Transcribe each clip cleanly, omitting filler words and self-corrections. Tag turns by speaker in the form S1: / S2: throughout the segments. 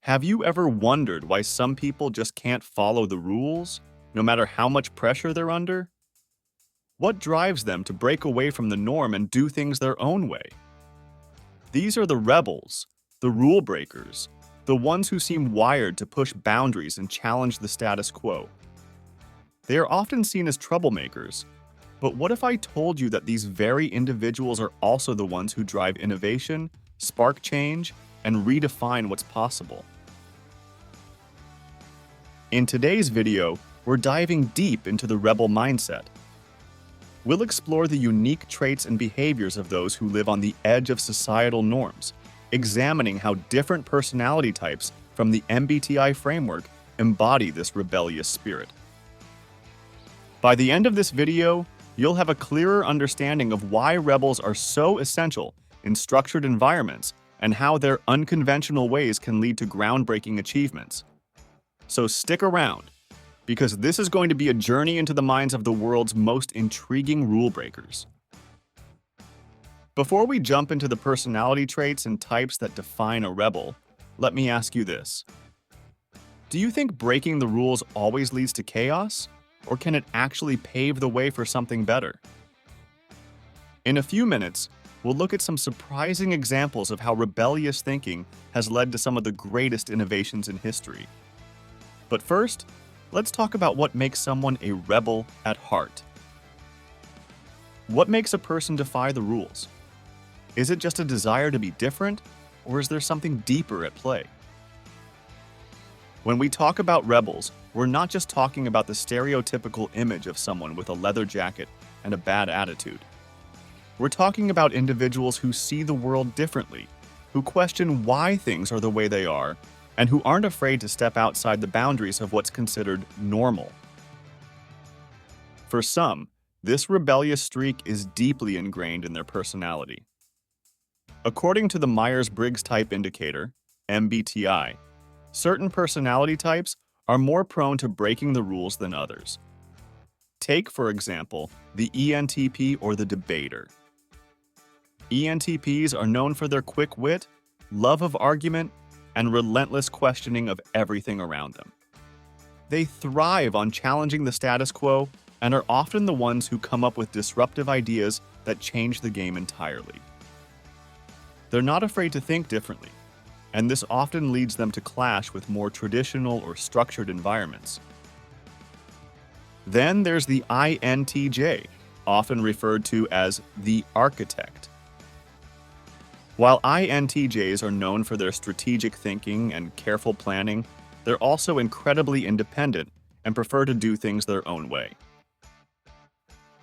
S1: Have you ever wondered why some people just can't follow the rules, no matter how much pressure they're under? What drives them to break away from the norm and do things their own way? These are the rebels, the rule breakers, the ones who seem wired to push boundaries and challenge the status quo. They are often seen as troublemakers, but what if I told you that these very individuals are also the ones who drive innovation, spark change, and redefine what's possible? In today's video, we're diving deep into the rebel mindset. We'll explore the unique traits and behaviors of those who live on the edge of societal norms, examining how different personality types from the MBTI framework embody this rebellious spirit. By the end of this video, you'll have a clearer understanding of why rebels are so essential in structured environments and how their unconventional ways can lead to groundbreaking achievements. So stick around, because this is going to be a journey into the minds of the world's most intriguing rule breakers. Before we jump into the personality traits and types that define a rebel, let me ask you this. Do you think breaking the rules always leads to chaos, or can it actually pave the way for something better? In a few minutes, we'll look at some surprising examples of how rebellious thinking has led to some of the greatest innovations in history. But first, let's talk about what makes someone a rebel at heart. What makes a person defy the rules? Is it just a desire to be different, or is there something deeper at play? When we talk about rebels, we're not just talking about the stereotypical image of someone with a leather jacket and a bad attitude. We're talking about individuals who see the world differently, who question why things are the way they are, and who aren't afraid to step outside the boundaries of what's considered normal. For some, this rebellious streak is deeply ingrained in their personality. According to the Myers-Briggs Type Indicator, MBTI, certain personality types are more prone to breaking the rules than others. Take, for example, the ENTP or the debater. ENTPs are known for their quick wit, love of argument, and relentless questioning of everything around them. They thrive on challenging the status quo and are often the ones who come up with disruptive ideas that change the game entirely. They're not afraid to think differently, and this often leads them to clash with more traditional or structured environments. Then there's the INTJ, often referred to as the architect. While INTJs are known for their strategic thinking and careful planning, they're also incredibly independent and prefer to do things their own way.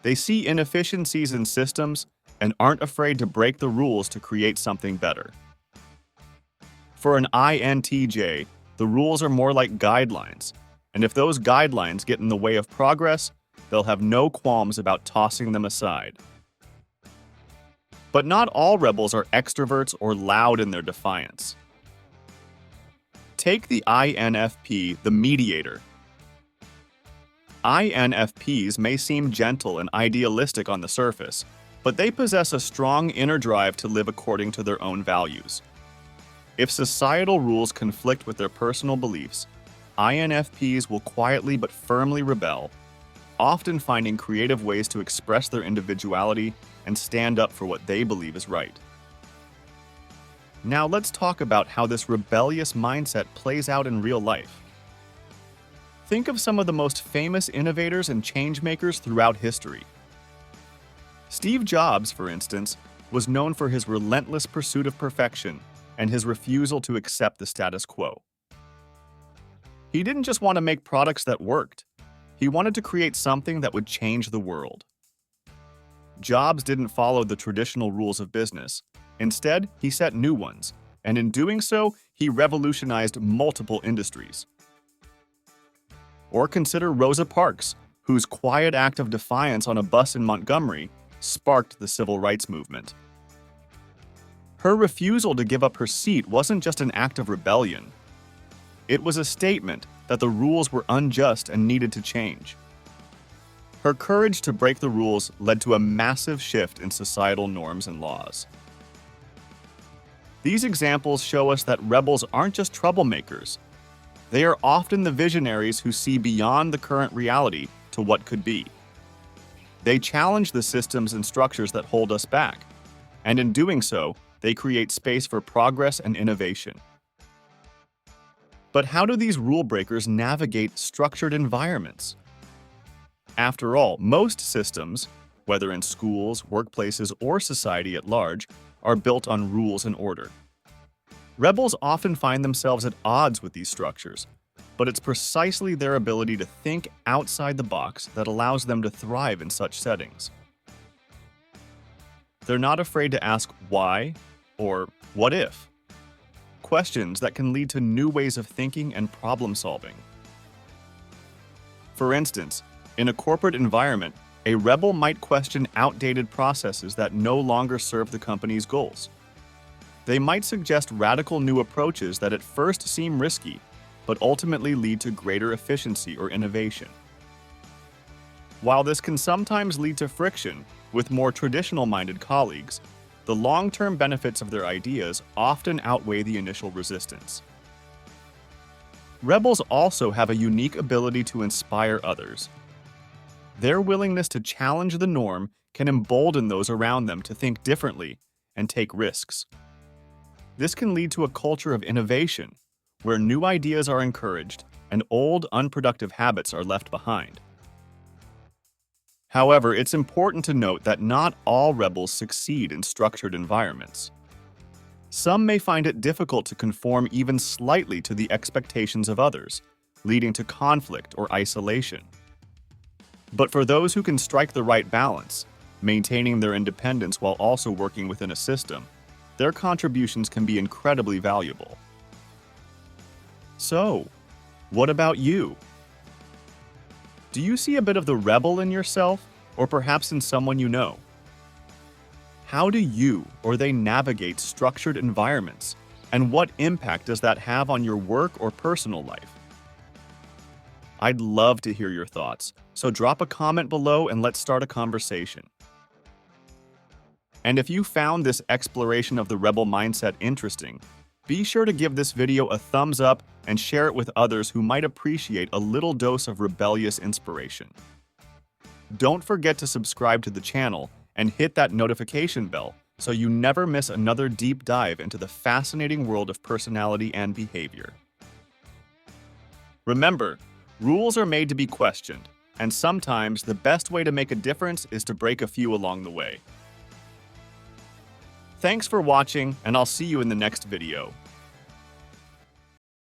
S1: They see inefficiencies in systems and aren't afraid to break the rules to create something better. For an INTJ, the rules are more like guidelines, and if those guidelines get in the way of progress, they'll have no qualms about tossing them aside. But not all rebels are extroverts or loud in their defiance. Take the INFP, the mediator. INFPs may seem gentle and idealistic on the surface, but they possess a strong inner drive to live according to their own values. If societal rules conflict with their personal beliefs, INFPs will quietly but firmly rebel, often finding creative ways to express their individuality and stand up for what they believe is right. Now let's talk about how this rebellious mindset plays out in real life. Think of some of the most famous innovators and changemakers throughout history. Steve Jobs, for instance, was known for his relentless pursuit of perfection and his refusal to accept the status quo. He didn't just want to make products that worked. He wanted to create something that would change the world. Jobs didn't follow the traditional rules of business. Instead, he set new ones, and in doing so, he revolutionized multiple industries. Or consider Rosa Parks, whose quiet act of defiance on a bus in Montgomery sparked the civil rights movement. Her refusal to give up her seat wasn't just an act of rebellion. It was a statement that the rules were unjust and needed to change. Her courage to break the rules led to a massive shift in societal norms and laws. These examples show us that rebels aren't just troublemakers. They are often the visionaries who see beyond the current reality to what could be. They challenge the systems and structures that hold us back, and in doing so, they create space for progress and innovation. But how do these rule breakers navigate structured environments? After all, most systems, whether in schools, workplaces, or society at large, are built on rules and order. Rebels often find themselves at odds with these structures, but it's precisely their ability to think outside the box that allows them to thrive in such settings. They're not afraid to ask why or what if, questions that can lead to new ways of thinking and problem solving. For instance, in a corporate environment, a rebel might question outdated processes that no longer serve the company's goals. They might suggest radical new approaches that at first seem risky, but ultimately lead to greater efficiency or innovation. While this can sometimes lead to friction with more traditional-minded colleagues, the long-term benefits of their ideas often outweigh the initial resistance. Rebels also have a unique ability to inspire others. Their willingness to challenge the norm can embolden those around them to think differently and take risks. This can lead to a culture of innovation, where new ideas are encouraged and old, unproductive habits are left behind. However, it's important to note that not all rebels succeed in structured environments. Some may find it difficult to conform even slightly to the expectations of others, leading to conflict or isolation. But for those who can strike the right balance, maintaining their independence while also working within a system, their contributions can be incredibly valuable. So, what about you? Do you see a bit of the rebel in yourself, or perhaps in someone you know? How do you or they navigate structured environments, and what impact does that have on your work or personal life? I'd love to hear your thoughts, so drop a comment below and let's start a conversation. And if you found this exploration of the rebel mindset interesting, be sure to give this video a thumbs up and share it with others who might appreciate a little dose of rebellious inspiration. Don't forget to subscribe to the channel and hit that notification bell so you never miss another deep dive into the fascinating world of personality and behavior. Remember, rules are made to be questioned, and sometimes the best way to make a difference is to break a few along the way. Thanks for watching, and I'll see you in the next video.